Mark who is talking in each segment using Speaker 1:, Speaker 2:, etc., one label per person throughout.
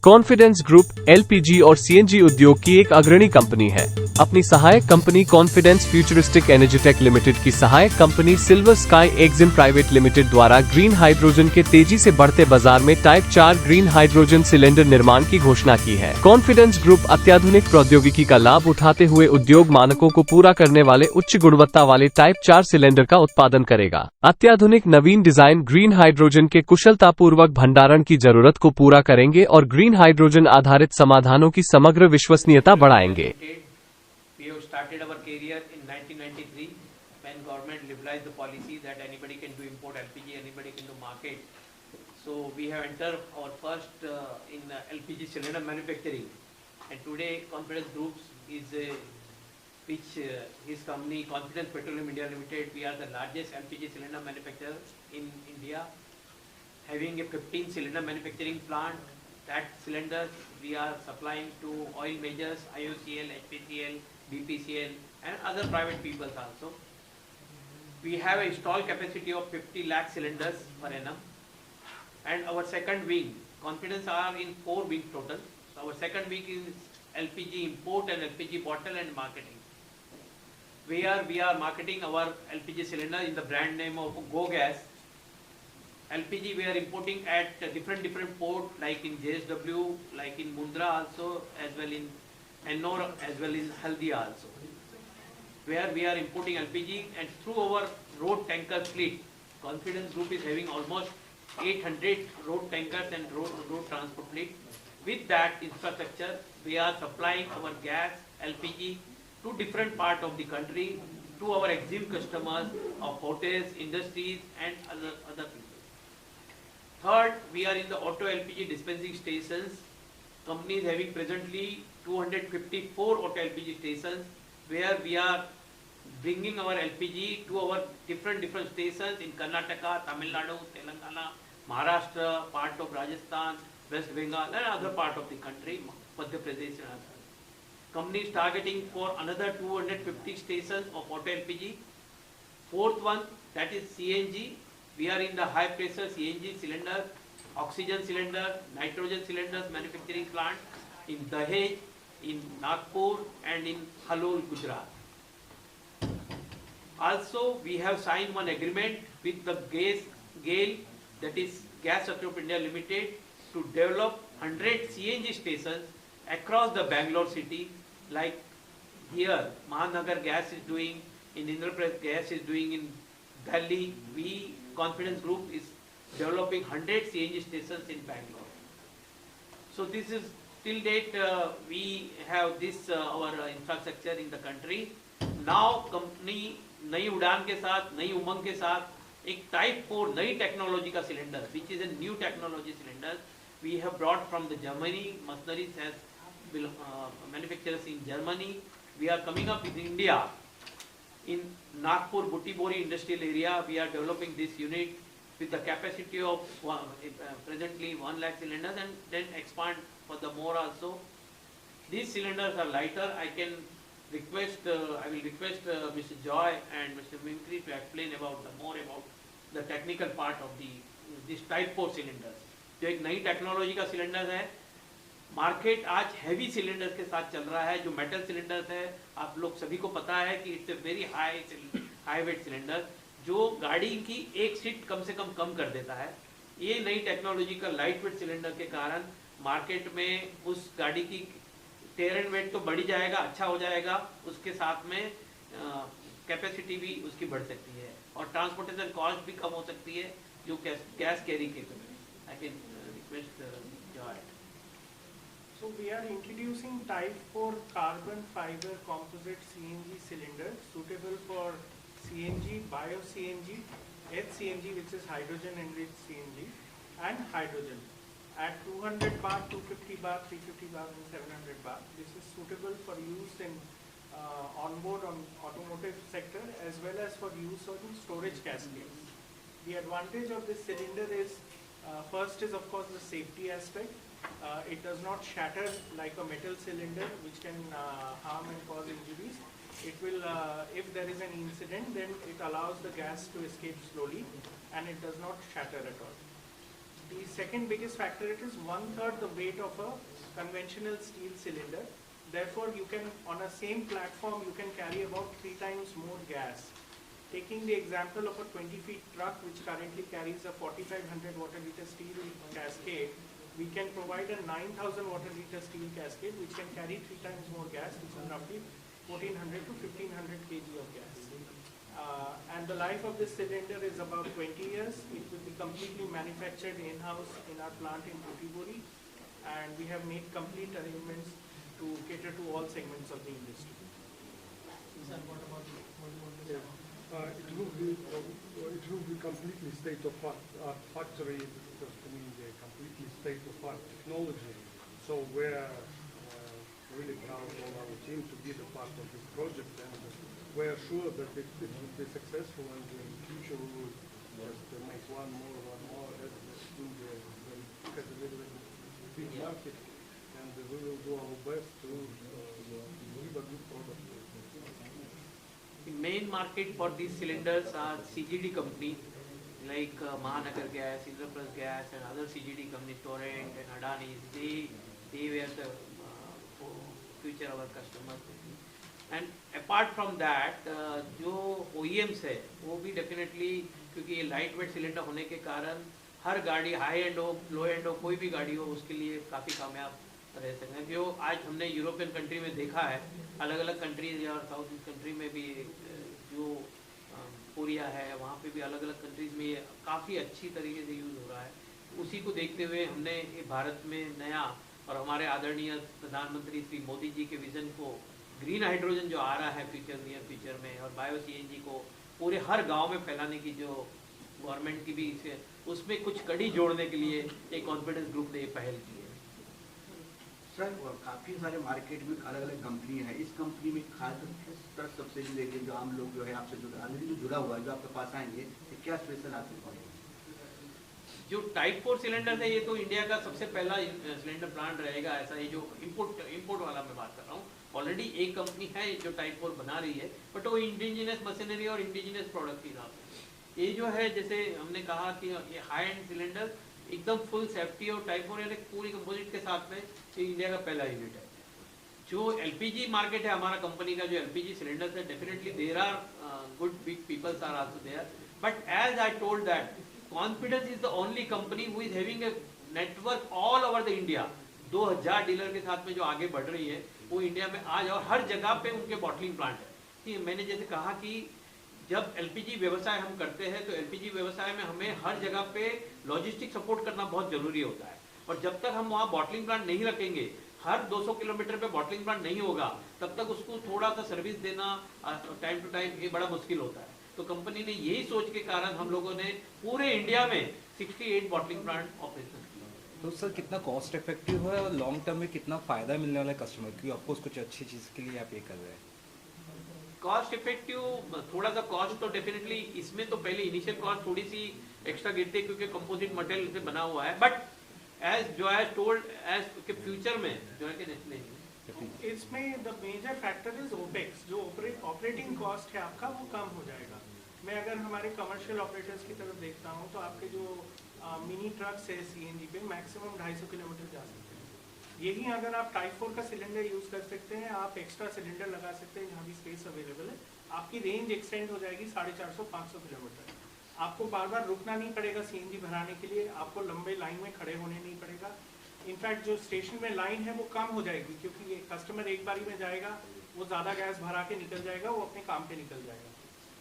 Speaker 1: Confidence group LPG और CNG उद्योग की एक अग्रणी कंपनी है। अपनी सहायक कंपनी कॉन्फिडेंस फ्यूचरिस्टिक एनर्जीटेक लिमिटेड की सहायक company silver sky Exim private limited द्वारा ग्रीन हाइड्रोजन के तेजी से बढ़ते बाजार में टाइप 4 ग्रीन हाइड्रोजन सिलेंडर निर्माण की घोषणा की है। कॉन्फिडेंस ग्रुप अत्याधुनिक प्रौद्योगिकी का लाभ उठाते हुए उद्योग मानकों को पूरा करने वाले उच्च गुणवत्ता वाले टाइप 4 सिलेंडर का उत्पादन करेगा। अत्याधुनिक नवीन डिजाइन ग्रीन हाइड्रोजन के कुशलतापूर्वक भंडारण की जरूरत को पूरा करेंगे और ग्रीन हाइड्रोजन आधारित समाधानों की समग्र विश्वसनीयता बढ़ाएंगे।
Speaker 2: We have started our career in 1993 when government liberalized the policy that anybody can do import LPG, anybody can do market. So we have entered our first in LPG cylinder manufacturing, and today Confidence Groups is his company Confidence Petroleum India Limited. We are the largest LPG cylinder manufacturer in India, having a 15 cylinder manufacturing plant. That cylinders we are supplying to oil majors, IOCL, HPCL, BPCL and other private peoples also. We have a installed capacity of 50 lakh cylinders per annum, and our second wing, Confidence are in 4 wings total. So our second wing is LPG import and LPG bottle and marketing. Where we are marketing our LPG cylinder in the brand name of Go Gas. LPG we are importing at different port, like in JSW, like in Mundra also, as well in Ennore, as well in Haldia also, where we are importing LPG, and through our road tanker fleet, Confidence Group is having almost 800 road tankers and road transport fleet. With that infrastructure, we are supplying our gas, LPG to different part of the country, to our exim customers of hotels, industries and other people. Third, we are in the auto LPG dispensing stations. Company is having presently 254 auto LPG stations, where we are bringing our LPG to our different stations in Karnataka, Tamil Nadu, Telangana, Maharashtra, part of Rajasthan, West Bengal and other part of the country, Madhya Pradesh and others. Company is targeting for another 250 stations of auto LPG. Fourth one, that is CNG. We are in the high pressure CNG cylinder, oxygen cylinder, nitrogen cylinders manufacturing plant in Dahej, in Nagpur and in Halol, Gujarat. Also, we have signed one agreement with the GAIL, that is Gas Authority of India Limited, to develop 100 CNG stations across the Bangalore city, like here Mahanagar Gas is doing, in Indraprasth Gas is doing, in Delhi. We Confidence Group is developing 100 CNG stations in Bangalore. So this is till date we have this our infrastructure in the country. Now company नई उड़ान के साथ, नई उमंग के साथ एक type 4 नई technology का cylinder, which is a new technology cylinder, we have brought from the Germany. Machineries has manufacturers in Germany. We are coming up with India. In Nagpur Butibori industrial area, we are developing this unit with the capacity of presently 1 lakh cylinders, and then expand for the more also. These cylinders are lighter. I will request Mr. Joy and Mr. Minkri to explain more about the technical part of this type 4 cylinders. जो एक नई technology का cylinder है, market आज heavy cylinders के साथ चल रहा है। जो मेटल सिलेंडर्स है, आप लोग सभी को पता है कि it's a very high wait cylinder, जो गाड़ी की एक सीट कम से कम कर देता है। ये नई टेक्नोलॉजी का लाइट वेट सिलेंडर के कारण मार्केट में उस गाड़ी की टेयर एंड वेट तो बढ़ी जाएगा, अच्छा हो जाएगा, उसके साथ में कैपेसिटी भी उसकी बढ़ सकती है और ट्रांसपोर्टेशन कॉस्ट भी कम हो सकती है जो गैस कैरी के समय। I can request Joy.
Speaker 3: So we are introducing type 4 carbon fiber composite CNG cylinder suitable for CNG, bio-CNG, HCNG, which is hydrogen enriched CNG, and hydrogen at 200 bar, 250 bar, 350 bar and 700 bar. This is suitable for use in onboard on automotive sector as well as for use on storage cascades. The advantage of this cylinder is first is of course the safety aspect. It does not shatter like a metal cylinder, which can harm and cause injuries. It will, if there is an incident, then it allows the gas to escape slowly and it does not shatter at all. The second biggest factor, it is 1/3 the weight of a conventional steel cylinder. Therefore, you can, on a same platform, you can carry about 3 times more gas. Taking the example of a 20 feet truck which currently carries a 4500 water liter steel cascade, we can provide a 9000 water liter steel cascade which can carry 3 times more gas, which is roughly 1400 to 1500 kg of gas. And the life of this cylinder is about 20 years. It will be completely manufactured in-house in our plant in Tuticorin, and we have made complete arrangements to cater to all segments of the industry.
Speaker 4: It will be completely state-of-art factory, because to me the completely state-of-art technology. So we're really proud of our team to be the part of this project, and we're sure that it will be successful, and in the future we will just make one more as India has a very big market, and we will do our best to give a good product.
Speaker 2: The main market for these cylinders are CGD company like Mahanagar Gas, Indraprasth Gas, and other CGD companies, Torrent and Adani. They were the future our customers. And apart from that, जो OEMs है वो भी definitely, क्योंकि ये light weight cylinder होने के कारण हर गाड़ी हाई एंड हो लो एंड हो कोई भी गाड़ी हो उसके लिए काफ़ी कामयाब रह सकते हैं। जो आज हमने यूरोपियन कंट्री में देखा है, अलग अलग कंट्रीज और साउथ ईस्ट कंट्री में भी, जो कोरिया है वहाँ पे भी अलग अलग कंट्रीज में ये काफ़ी अच्छी तरीके से यूज़ हो रहा है। उसी को देखते हुए हमने ये भारत में नया, और हमारे आदरणीय प्रधानमंत्री श्री मोदी जी के विज़न को, ग्रीन हाइड्रोजन जो आ रहा है नियर फ्यूचर में, और बायो CNG को पूरे हर गांव में फैलाने की जो गवर्नमेंट की भी इसे उसमें कुछ कड़ी जोड़ने के लिए एक कॉन्फिडेंस ग्रुप ने ये पहल की है।
Speaker 5: सर, काफ़ी सारे मार्केट में अलग अलग कंपनी है, इस कंपनी में खासकर सब्सिडी देके जो आम लोग जो है आपसे जुड़ा हुआ है, जो आपके पास आएंगे, तो क्या स्पेशल आपके पास?
Speaker 2: जो टाइप 4 सिलेंडर है ये तो इंडिया का सबसे पहला सिलेंडर प्लांट रहेगा ऐसा। ये जो इम्पोर्ट वाला मैं बात कर रहा हूँ, ऑलरेडी एक कंपनी है जो टाइप 4 बना रही है, बट वो इंडिजिनस मशीनरी और इंडिजिनस प्रोडक्ट के हिसाब से। ये जो है, जैसे हमने कहा कि ये हाई एंड सिलेंडर एकदम फुल सेफ्टी और टाइप 4 यानी पूरी कंपोजिट के साथ में ये इंडिया का पहला यूनिट है। जो LPG मार्केट है हमारा कंपनी का, जो LPG सिलेंडर है, definitely there are good big peoples are also there, but as I told that Confidence is the only company who is having a network all over the India. 2000 dealer के साथ में जो आगे बढ़ रही है वो इंडिया में आज, और हर जगह पे उनके बॉटलिंग प्लांट है। कि मैंने जैसे कहा कि जब LPG व्यवसाय हम करते हैं तो LPG व्यवसाय में हमें हर जगह पे लॉजिस्टिक सपोर्ट करना बहुत जरूरी होता है, और जब तक हम वहाँ बॉटलिंग प्लांट नहीं रखेंगे, हर 200 किलोमीटर पे बॉटलिंग प्लांट नहीं होगा, तब तक उसको थोड़ा सा सर्विस देना टाइम टू टाइम ये बड़ा मुश्किल होता है। तो कंपनी ने यही सोच के कारण हम लोगों ने पूरे इंडिया में 68 बॉटलिंग प्लांट ऑपरेशन किया।
Speaker 6: तो सर कितना कॉस्ट इफेक्टिव है और लॉन्ग टर्म में कितना फायदा मिलने वाला है कस्टमर, क्योंकि ऑफकोर्स कुछ अच्छी चीज़ के लिए आप ये कर रहे हैं?
Speaker 2: कॉस्ट इफेक्टिव थोड़ा सा कॉस्ट तो डेफिनेटली इसमें तो पहले इनिशियल कॉस्ट थोड़ी सी एक्स्ट्रा गिरती है क्योंकि कंपोजिट मटेरियल से बना हुआ है, बट एज जो है टोल्ड एज के फ्यूचर में जो है कि
Speaker 3: इसमें the major factor is opex. जो ऑपरेटिंग कॉस्ट है आपका वो कम हो जाएगा। मैं अगर हमारे कमर्शियल ऑपरेटर्स की तरफ देखता हूँ तो आपके जो मिनी ट्रक्स है CNG पे मैक्सिमम 250 किलोमीटर जा सकते हैं। यही अगर आप टाइप 4 का सिलेंडर यूज़ कर सकते हैं, आप एक्स्ट्रा सिलेंडर लगा सकते हैं जहाँ भी स्पेस अवेलेबल है, आपकी रेंज एक्सटेंड हो जाएगी 450-500 किलोमीटर। आपको बार बार रुकना नहीं पड़ेगा CNG भराने के लिए, आपको लंबे लाइन में खड़े होने नहीं पड़ेगा। इनफैक्ट जो स्टेशन में लाइन है वो कम हो जाएगी, क्योंकि ये कस्टमर एक बारी में जाएगा, वो ज़्यादा गैस भरा के निकल जाएगा, वो अपने काम पे निकल जाएगा।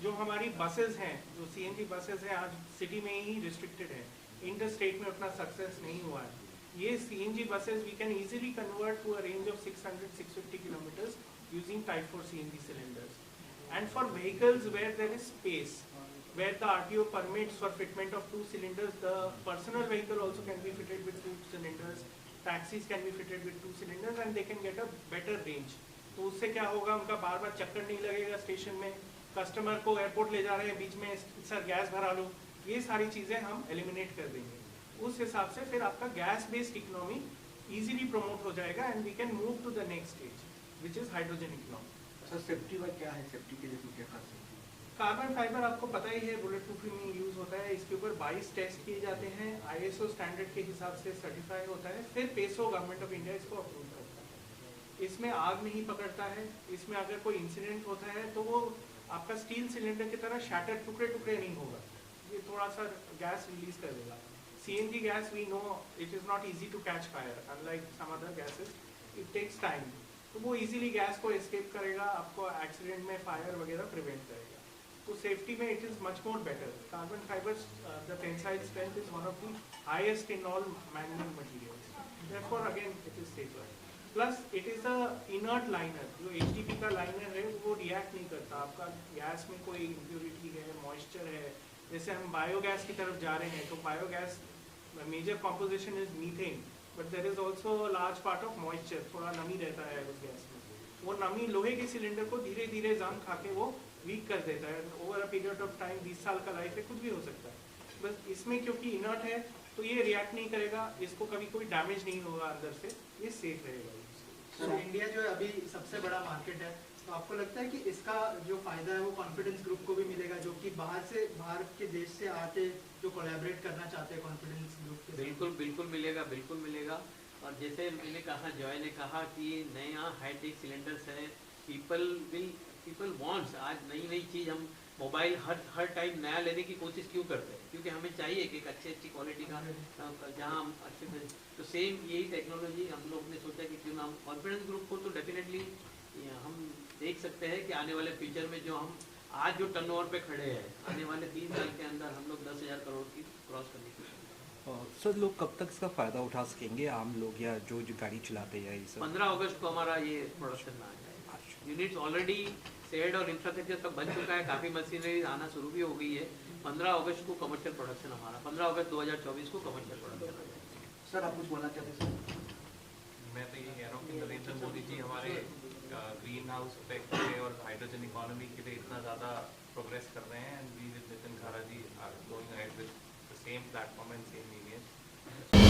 Speaker 3: जो हमारी बसेज हैं, जो CNG बसेज हैं, आज सिटी में ही रिस्ट्रिक्टेड है, इंटर स्टेट में उतना सक्सेस नहीं हुआ है। ये CNG buses we can easily convert to a range of 600-650 kilometers using Type 4 CNG cylinders. And for vehicles where there is space, where the RTO permits for fitment of 2 cylinders, the personal vehicle also can be fitted with 2 cylinders, taxis can be fitted with 2 cylinders, and they can get a better range. तो उससे क्या होगा, उनका बार बार चक्कर नहीं लगेगा station में, customer को एयरपोर्ट ले जा रहे हैं, बीच में सर गैस भरा लो, ये सारी चीज़ें हम एलिमिनेट कर देंगे। उस हिसाब से फिर आपका gas based economy easily promote हो जाएगा, and we can move to the next stage which is hydrogen economy.
Speaker 5: Sir safety का क्या है, सेफ्टी के लिए क्या कर सकते हैं?
Speaker 3: कार्बन फाइबर आपको पता ही है बुलेट प्रूफिंग में यूज होता है। इसके ऊपर 22 टेस्ट किए जाते हैं, ISO स्टैंडर्ड के हिसाब से सर्टिफाई होता है, फिर पेसो गवर्नमेंट ऑफ इंडिया इसको अप्रूव करता है। इसमें आग नहीं पकड़ता है, इसमें अगर कोई इंसिडेंट होता है तो वो आपका स्टील सिलेंडर की तरह शैटर टुकड़े टुकड़े नहीं होगा, ये थोड़ा सा गैस रिलीज कर देगा। CNG gas we know it is not easy to catch fire unlike some other gases, it takes time, तो वो इजीली गैस को एस्केप करेगा, आपको एक्सीडेंट में फायर वगैरह प्रिवेंट करेगा। तो सेफ्टी में it is much more better. Carbon fibres the tensile strength is one of the highest in all manual materials, therefore again it is safer. Plus it is a inert liner, जो HDP का liner है वो react नहीं करता। आपका gas में कोई impurity है, मॉइस्चर है, जैसे हम बायोगैस की तरफ जा रहे हैं तो biogas major composition is methane, but there is also large part of moisture, थोड़ा नमी रहता है उस गैस में। वो नमी लोहे के सिलेंडर को धीरे धीरे जाम खा के वो वीक कर देता है। Over a period of time 20 साल का लाइफ है, कुछ भी हो सकता है। बस इसमें क्योंकि इनर्ट है तो ये रिएक्ट नहीं करेगा, इसको कभी कोई डैमेज नहीं होगा अंदर से, ये सेफ रहेगा।
Speaker 7: सर इंडिया जो है अभी सबसे बड़ा मार्केट है, तो आपको लगता है कि इसका जो फायदा है वो कॉन्फिडेंस ग्रुप को भी मिलेगा, जो कि बाहर के देश से आके जो कोलैबोरेट करना चाहते हैं कॉन्फिडेंस ग्रुप के साथ?
Speaker 2: बिल्कुल बिल्कुल मिलेगा, बिल्कुल मिलेगा। और जैसे मैंने कहा, जॉय ने कहा कि नया हाईटेक सिलेंडर्स है, पीपल वांट्स, आज नई नई चीज़ हम मोबाइल हर टाइम नया लेने की कोशिश क्यों करते हैं, क्योंकि हमें चाहिए कि एक अच्छी क्वालिटी का जहाँ हम अच्छे से, तो सेम यही टेक्नोलॉजी हम लोग ने सोचा कि क्यों ना हम कॉन्फिडेंस ग्रुप को, तो डेफिनेटली हम देख सकते हैं कि आने वाले फ्यूचर में जो हम आज जो टर्नओवर पे खड़े हैं, आने वाले 3 साल के अंदर हम लोग 10,000 करोड़ की क्रॉस करने की।
Speaker 6: सर लोग कब तक इसका फ़ायदा उठा सकेंगे, आम लोग या जो गाड़ी चलाते हैं ये सब?
Speaker 2: 15 अगस्त को हमारा ये प्रोडक्शन में आ जाएगा। यूनिट्स ऑलरेडी सेड और इंफ्रास्ट्रक्चर सब बन चुका है, काफ़ी मशीनरी आना शुरू भी हो गई है। 15 अगस्त को कमर्शियल प्रोडक्शन हमारा, 15 अगस्त 2024 को कमर्शियल प्रोडक्शन आ जाएगा।
Speaker 5: सर आप कुछ बोलना चाहते हैं सर?
Speaker 8: मैं तो ये कह रहा हूँ कि नरेंद्र मोदी जी हमारे ग्रीन हाउस इफेक्ट के और हाइड्रोजन इकोनॉमी के लिए इतना ज़्यादा प्रोग्रेस कर रहे हैं, and we with Nitin Khara ji are going ahead with the same platform and same medium.